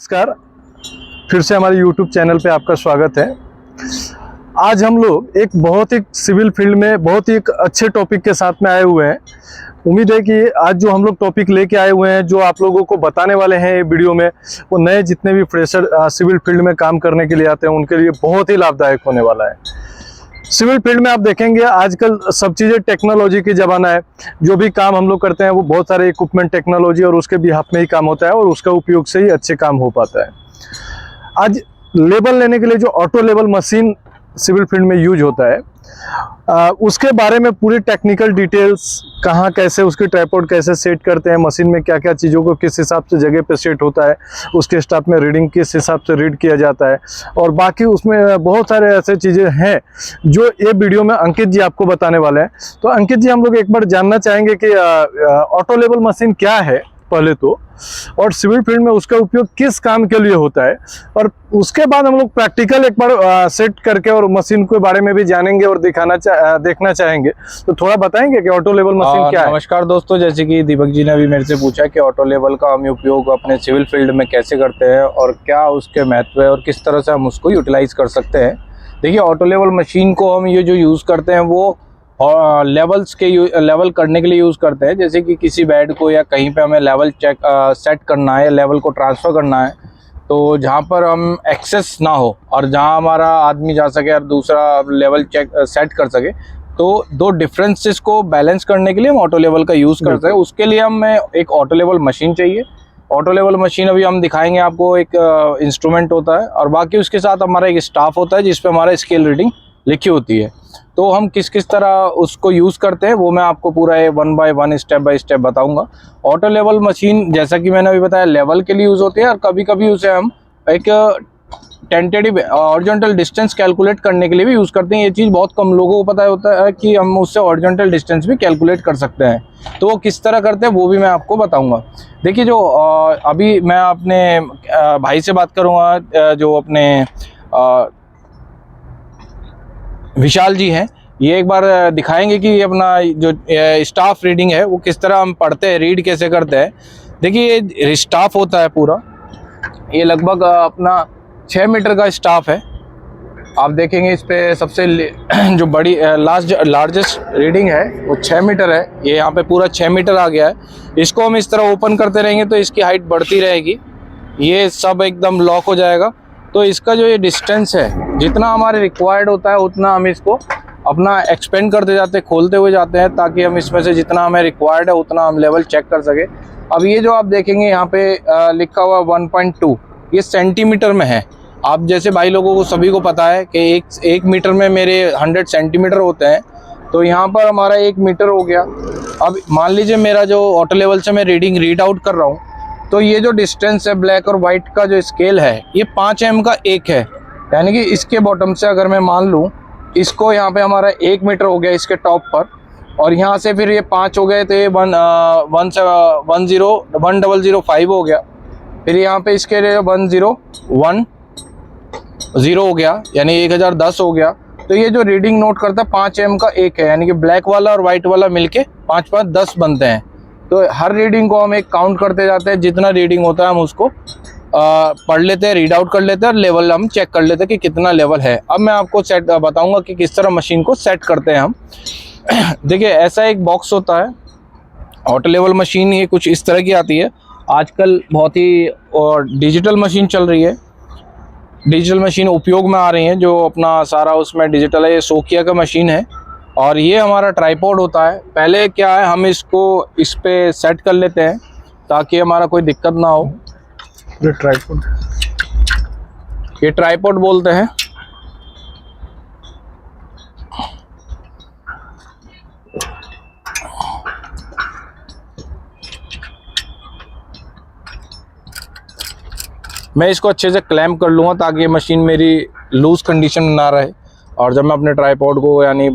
नमस्कार, फिर से हमारे YouTube चैनल पे आपका स्वागत है। आज हम लोग एक बहुत ही सिविल फील्ड में बहुत ही एक अच्छे टॉपिक के साथ में आए हुए हैं। उम्मीद है कि आज जो हम लोग टॉपिक लेके आए हुए हैं, जो आप लोगों को बताने वाले हैं ये वीडियो में, वो नए जितने भी फ्रेशर सिविल फील्ड में काम करने के लिए आते हैं उनके लिए बहुत ही लाभदायक होने वाला है। सिविल फील्ड में आप देखेंगे आजकल सब चीज़ें टेक्नोलॉजी की ज़माना है। जो भी काम हम लोग करते हैं वो बहुत सारे इक्विपमेंट टेक्नोलॉजी और उसके बिहाफ में ही काम होता है और उसका उपयोग से ही अच्छे काम हो पाता है। आज लेवल लेने के लिए जो auto level machine civil field में यूज होता है, उसके बारे में पूरी टेक्निकल डिटेल्स, कहाँ कैसे उसकी ट्राइपॉड कैसे सेट करते हैं, मशीन में क्या क्या चीज़ों को किस हिसाब से जगह पे सेट होता है, उसके स्टाफ में रीडिंग किस हिसाब से रीड किया जाता है, और बाकी उसमें बहुत सारे ऐसे चीज़ें हैं जो ये वीडियो में अंकित जी आपको बताने वाले हैं। तो अंकित जी, हम लोग एक बार जानना चाहेंगे कि ऑटो लेवल मशीन क्या है पहले तो, और सिविल फील्ड में उसका उपयोग किस काम के लिए होता है, और उसके बाद हम लोग प्रैक्टिकल एक बार सेट करके और मशीन के बारे में भी जानेंगे और देखना चाहेंगे। तो थोड़ा बताएंगे कि ऑटो लेवल मशीन क्या है। नमस्कार दोस्तों, जैसे कि दीपक जी ने अभी मेरे से पूछा कि ऑटो लेवल का हम उपयोग अपने सिविल फील्ड में कैसे करते हैं और क्या उसके महत्व है और किस तरह से हम उसको यूटिलाइज कर सकते हैं। देखिए, ऑटो लेवल मशीन को हम ये जो यूज़ करते हैं वो लेवल करने के लिए यूज़ करते हैं। जैसे कि किसी बेड को या कहीं पे हमें लेवल सेट करना है, लेवल को ट्रांसफ़र करना है, तो जहाँ पर हम एक्सेस ना हो और जहाँ हमारा आदमी जा सके और दूसरा लेवल सेट कर सके, तो दो डिफरेंसेस को बैलेंस करने के लिए हम ऑटो लेवल का यूज़ करते हैं। उसके लिए हमें एक ऑटो लेवल मशीन चाहिए। ऑटो लेवल मशीन अभी हम दिखाएंगे आपको, एक इंस्ट्रूमेंट होता है और बाकी उसके साथ हमारा एक स्टाफ होता है जिस पे हमारा स्केल रीडिंग लिखी होती है। तो हम किस किस तरह उसको यूज़ करते हैं वो मैं आपको पूरा one by one step by step बताऊंगा। ऑटो लेवल मशीन, जैसा कि मैंने अभी बताया, लेवल के लिए यूज़ होती है और कभी कभी उसे हम एक टेंटेटिव हॉरिजॉन्टल डिस्टेंस कैलकुलेट करने के लिए भी यूज़ करते हैं। ये चीज़ बहुत कम लोगों को पता होता है कि हम उससे हॉरिजॉन्टल डिस्टेंस भी कैलकुलेट कर सकते हैं। तो वो किस तरह करते हैं वो भी मैं आपको बताऊंगा। देखिए, जो अभी मैं अपने भाई से बात करूँगा, जो अपने विशाल जी हैं, ये एक बार दिखाएंगे कि अपना जो स्टाफ रीडिंग है वो किस तरह हम पढ़ते हैं, रीड कैसे करते हैं। देखिए, ये स्टाफ होता है पूरा, ये लगभग अपना 6 मीटर का स्टाफ है। आप देखेंगे इस पे सबसे जो बड़ी लार्जेस्ट रीडिंग है वो 6 मीटर है। ये यहाँ पे पूरा 6 मीटर आ गया है। इसको हम इस तरह ओपन करते रहेंगे तो इसकी हाइट बढ़ती रहेगी, ये सब एकदम लॉक हो जाएगा। तो इसका जो ये डिस्टेंस है, जितना हमारे रिक्वायर्ड होता है उतना हम इसको अपना एक्सपेंड करते जाते हैं, खोलते हुए जाते हैं, ताकि हम इसमें से जितना हमें रिक्वायर्ड है उतना हम लेवल चेक कर सके। अब ये जो आप देखेंगे यहाँ पे लिखा हुआ 1.2, ये सेंटीमीटर में है। आप जैसे भाई लोगों को सभी को पता है कि एक मीटर में मेरे 100 सेंटीमीटर होते हैं, तो यहाँ पर हमारा 1 मीटर हो गया। अब मान लीजिए मेरा जो ऑटो लेवल से मैं रीड आउट कर रहा हूँ, तो ये जो डिस्टेंस है ब्लैक और वाइट का जो स्केल है, ये 5 mm का एक है। यानी कि इसके बॉटम से अगर मैं मान लूँ, इसको यहाँ पे हमारा 1 मीटर हो गया इसके टॉप पर, और यहाँ से फिर ये 5 हो गए, तो ये 1005 हो गया। फिर यहाँ पे इसके लिए 1010 हो गया, यानी 1010 हो गया। तो ये जो रीडिंग नोट करता है 5 mm का एक है, यानी कि ब्लैक वाला और वाइट वाला मिलके 5 5 10 बनते हैं। तो हर रीडिंग को हम एक काउंट करते जाते हैं, जितना रीडिंग होता है हम उसको पढ़ लेते हैं, रीड आउट कर लेते हैं और लेवल हम चेक कर लेते हैं कि कितना लेवल है। अब मैं आपको बताऊंगा कि किस तरह मशीन को सेट करते हैं हम। देखिए, ऐसा एक बॉक्स होता है ऑटो लेवल मशीन, ये कुछ इस तरह की आती है। आजकल बहुत ही डिजिटल मशीन चल रही है, डिजिटल मशीन उपयोग में आ रही हैं, जो अपना सारा उसमें डिजिटल है। ये सोकिया का मशीन है और ये हमारा ट्राइपॉड होता है। पहले क्या है, हम इसको इस पे सेट कर लेते हैं ताकि हमारा कोई दिक्कत ना हो। ये ट्राइपॉड बोलते हैं। मैं इसको अच्छे से क्लैम्प कर लूँगा ताकि ये मशीन मेरी लूज कंडीशन में ना रहे, और जब मैं अपने ट्राइपॉड को, यानी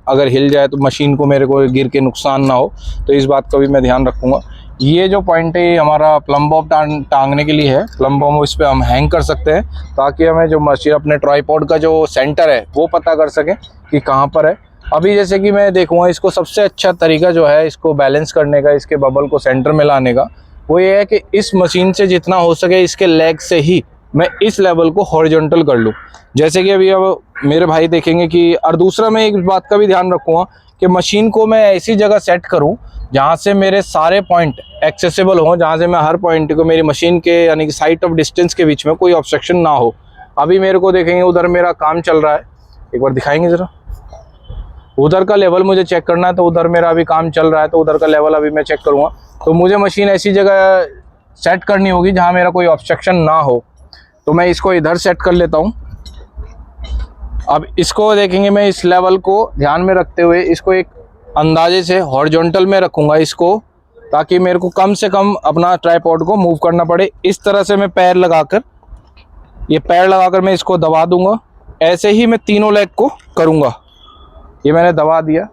अगर हिल जाए तो मशीन को मेरे को गिर के नुकसान ना हो, तो इस बात का भी मैं ध्यान रखूँगा। ये जो पॉइंट है हमारा प्लम बॉब टांगने के लिए है। प्लम बॉब इस पर हम हैंग कर सकते हैं ताकि हमें जो मशीन, अपने ट्राइपॉड का जो सेंटर है वो पता कर सकें कि कहाँ पर है। अभी जैसे कि मैं देखूँगा, इसको सबसे अच्छा तरीका जो है इसको बैलेंस करने का, इसके बबल को सेंटर में लाने का, वो ये है कि इस मशीन से जितना हो सके इसके लेग से ही मैं इस लेवल को हॉरिजॉन्टल कर लूँ। जैसे कि अभी अब मेरे भाई देखेंगे कि, और दूसरा मैं एक बात का भी ध्यान रखूँगा कि मशीन को मैं ऐसी जगह सेट करूँ जहाँ से मेरे सारे पॉइंट एक्सेसिबल हों, जहाँ से मैं हर पॉइंट को मेरी मशीन के यानी कि साइट ऑफ डिस्टेंस के बीच में कोई ऑब्स्ट्रक्शन ना हो। अभी मेरे को देखेंगे उधर मेरा काम चल रहा है, एक बार दिखाएंगे ज़रा, उधर का लेवल मुझे चेक करना है, तो उधर मेरा अभी काम चल रहा है, तो उधर का लेवल अभी मैं चेक करूँगा। तो मुझे मशीन ऐसी जगह सेट करनी होगी जहाँ मेरा कोई ऑब्स्ट्रक्शन ना हो। तो मैं इसको इधर सेट कर लेता हूँ। अब इसको देखेंगे, मैं इस लेवल को ध्यान में रखते हुए इसको एक अंदाजे से हॉरिजॉन्टल में रखूँगा इसको, ताकि मेरे को कम से कम अपना ट्राइपॉड को मूव करना पड़े। इस तरह से मैं पैर लगाकर, ये पैर लगाकर मैं इसको दबा दूंगा। ऐसे ही मैं तीनों लेग को करूँगा। ये मैंने दबा दिया।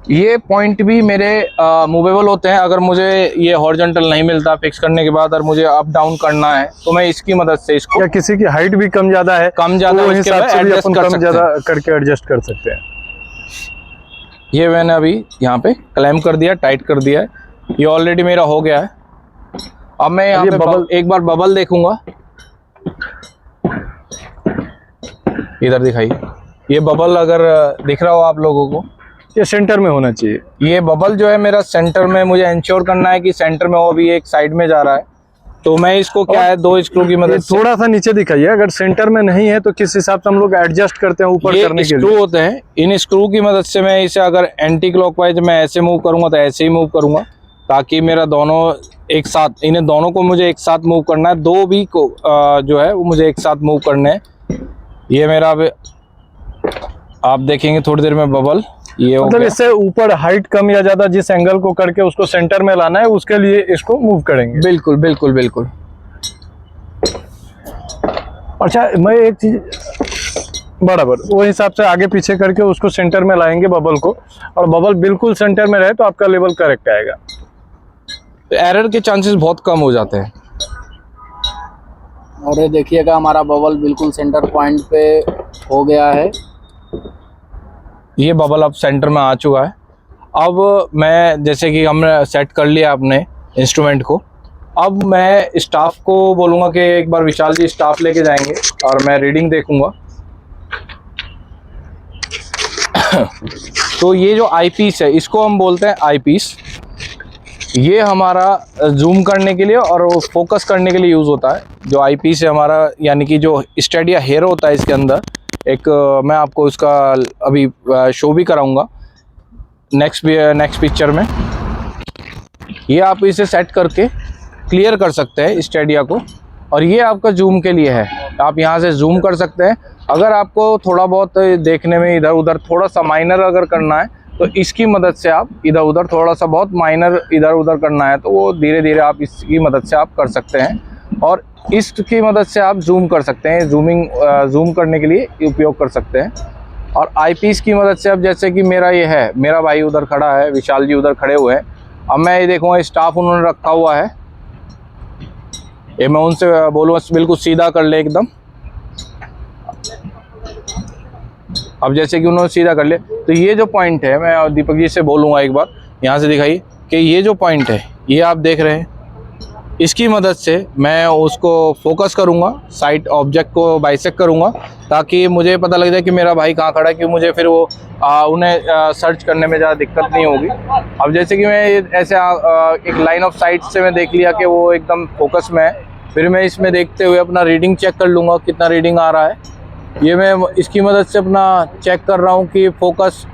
ये पॉइंट भी मेरे मूवेबल होते हैं। अगर मुझे ये हॉरिजॉन्टल नहीं मिलता फिक्स करने के बाद और मुझे अप डाउन करना है, तो मैं इसकी मदद से इसको, या किसी की हाइट भी कम ज्यादा है, कम ज्यादा तो इसके हिसाब से भी एडजस्ट अपन कर कम सकते ज्यादा हैं। करके एडजस्ट कर सकते हैं। ये मैंने अभी यहाँ पे क्लैम्प कर दिया, टाइट कर दिया है। ये ऑलरेडी मेरा हो गया है। अब मैं यहाँ पे बबल, एक बार बबल देखूंगा। इधर दिखाइए, ये बबल अगर दिख रहा हो आप लोगों को, ये सेंटर में होना चाहिए। ये बबल जो है मेरा सेंटर में, मुझे इंश्योर करना है कि सेंटर में हो। अभी एक साइड में जा रहा है, तो मैं इसको क्या है, 2 स्क्रू की मदद से, थोड़ा सा नीचे दिखाइए। अगर सेंटर में नहीं है तो किस हिसाब से हम लोग एडजस्ट करते हैं ऊपर करने ये के स्क्रू लिए? होते हैं, इन स्क्रू की मदद से मैं इसे अगर एंटी क्लॉकवाइज मैं ऐसे मूव करूंगा तो ऐसे ही मूव करूंगा, ताकि मेरा दोनों एक साथ, इन्हें दोनों को मुझे एक साथ मूव करना है। 2 भी को जो है वो मुझे एक साथ मूव करने हैं। ये मेरा आप देखेंगे थोड़ी देर में बबल ये हो मतलब गया। इससे ऊपर हाइट कम या ज्यादा जिस एंगल को करके उसको सेंटर में लाना है, उसके लिए इसको मूव करेंगे। बिल्कुल बिल्कुल बिल्कुल। अच्छा, मैं एक चीज बराबर वो हिसाब से आगे पीछे करके उसको सेंटर में लाएंगे बबल को, और बबल बिल्कुल सेंटर में रहे तो आपका लेवल करेक्ट आएगा। एरर के चांसेस बहुत कम हो जाते हैं। और ये देखिएगा हमारा बबल बिल्कुल सेंटर पॉइंट पे हो गया है। ये बबल अब सेंटर में आ चुका है। अब मैं, जैसे कि हमने सेट कर लिया अपने इंस्ट्रूमेंट को, अब मैं स्टाफ को बोलूँगा कि एक बार विशाल जी स्टाफ लेके जाएंगे और मैं रीडिंग देखूंगा। तो ये जो आई पीस है, इसको हम बोलते हैं आई पीस। ये हमारा जूम करने के लिए और फोकस करने के लिए यूज़ होता है। जो आई पीस है हमारा, यानी कि जो स्टेडिया हेयर होता है इसके अंदर, एक मैं आपको उसका अभी शो भी कराऊंगा नेक्स्ट पिक्चर में। ये आप इसे सेट करके क्लियर कर सकते हैं स्टेडिया को, और ये आपका जूम के लिए है। आप यहाँ से जूम कर सकते हैं। अगर आपको थोड़ा बहुत देखने में इधर उधर थोड़ा सा माइनर अगर करना है, तो इसकी मदद से आप इधर उधर थोड़ा सा बहुत माइनर इधर उधर करना है, तो वो धीरे धीरे आप इसकी मदद से आप कर सकते हैं। और इसकी मदद से आप जूम कर सकते हैं, जूम करने के लिए उपयोग कर सकते हैं। और आई पीस की मदद से, अब जैसे कि मेरा ये है, मेरा भाई उधर खड़ा है, विशाल जी उधर खड़े हुए हैं। अब मैं ये देखूँगा स्टाफ उन्होंने रखा हुआ है, ये मैं उनसे बोलूँगा बिल्कुल सीधा कर ले एकदम। अब जैसे कि उन्होंने सीधा कर ले, तो ये जो पॉइंट है, मैं दीपक जी से बोलूँगा एक बार यहाँ से दिखाइए कि ये जो पॉइंट है, ये आप देख रहे हैं, इसकी मदद से मैं उसको फोकस करूँगा, साइट ऑब्जेक्ट को बाइसेक्ट करूँगा, ताकि मुझे पता लग जाए कि मेरा भाई कहाँ खड़ा है, कि मुझे फिर वो उन्हें सर्च करने में ज़्यादा दिक्कत नहीं होगी। अब जैसे कि मैं ऐसे एक लाइन ऑफ साइट से मैं देख लिया कि वो एकदम फोकस में है, फिर मैं इसमें देखते हुए अपना रीडिंग चेक कर लूँगा कितना रीडिंग आ रहा है। ये मैं इसकी मदद से अपना चेक कर रहा हूँ कि फोकस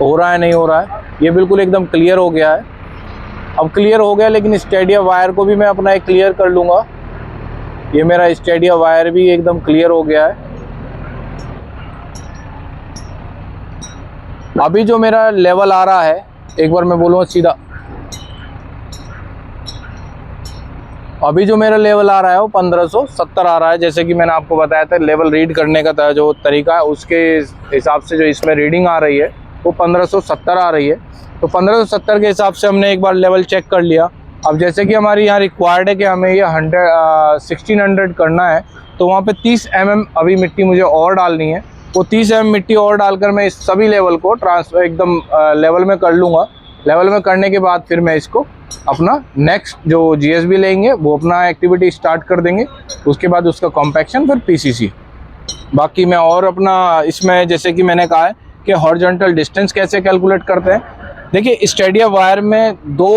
हो रहा है नहीं हो रहा है। ये बिल्कुल एकदम क्लियर हो गया है। अब क्लियर हो गया, लेकिन स्टेडिया वायर को भी मैं अपना एक क्लियर कर लूँगा। ये मेरा स्टेडिया वायर भी एकदम क्लियर हो गया है। अभी जो मेरा लेवल आ रहा है, एक बार मैं बोलूँगा सीधा, अभी जो मेरा लेवल आ रहा है वो 1570 आ रहा है। जैसे कि मैंने आपको बताया था, लेवल रीड करने का जो तरीका है, उसके हिसाब से जो इसमें रीडिंग आ रही है वो 1570 आ रही है। तो 1570 के हिसाब से हमने एक बार लेवल चेक कर लिया। अब जैसे कि हमारी यहाँ रिक्वायर्ड है कि हमें ये 1600 करना है, तो वहाँ पे 30 mm अभी मिट्टी मुझे और डालनी है। वो 30 mm मिट्टी और डालकर मैं इस सभी लेवल को ट्रांसफर एकदम लेवल में कर लूँगा। लेवल में करने के बाद फिर मैं इसको अपना नेक्स्ट जो GSB लेंगे वो अपना एक्टिविटी स्टार्ट कर देंगे, उसके बाद उसका कॉम्पैक्शन फिर PCC। बाकी मैं और अपना इसमें जैसे कि मैंने कहा है कि हॉरिजॉन्टल डिस्टेंस कैसे कैलकुलेट करते हैं। देखिए स्टेडिया वायर में दो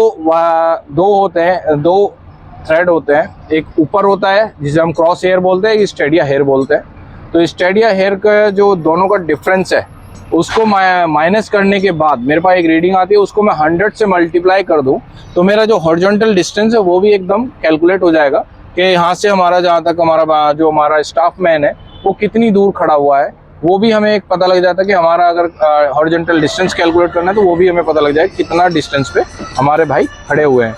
होते हैं, दो थ्रेड होते हैं, एक ऊपर होता है जिसे हम क्रॉस हेयर बोलते हैं, एक स्टेडिया हेयर बोलते हैं। तो स्टेडिया हेयर का जो दोनों का डिफरेंस है उसको माइनस करने के बाद मेरे पास एक रीडिंग आती है, उसको मैं 100 से मल्टीप्लाई कर दूं तो मेरा जो हॉरिजॉन्टल डिस्टेंस है वो भी एकदम कैलकुलेट हो जाएगा कि यहाँ से हमारा जहाँ तक हमारा स्टाफ मैन है वो कितनी दूर खड़ा हुआ है, वो भी हमें एक पता लग जाता है कि हमारा अगर हॉरिजॉन्टल डिस्टेंस कैलकुलेट करना है तो वो भी हमें पता लग जाए कितना डिस्टेंस पे हमारे भाई खड़े हुए हैं।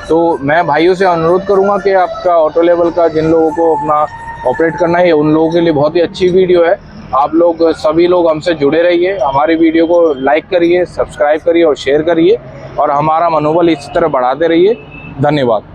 तो मैं भाइयों से अनुरोध करूँगा कि आपका ऑटो लेवल का जिन लोगों को अपना ऑपरेट करना है उन लोगों के लिए बहुत ही अच्छी वीडियो है। आप लोग सभी लोग हमसे जुड़े रहिए, हमारी वीडियो को लाइक करिए, सब्सक्राइब करिए और शेयर करिए और हमारा मनोबल इस तरह बढ़ाते रहिए। धन्यवाद।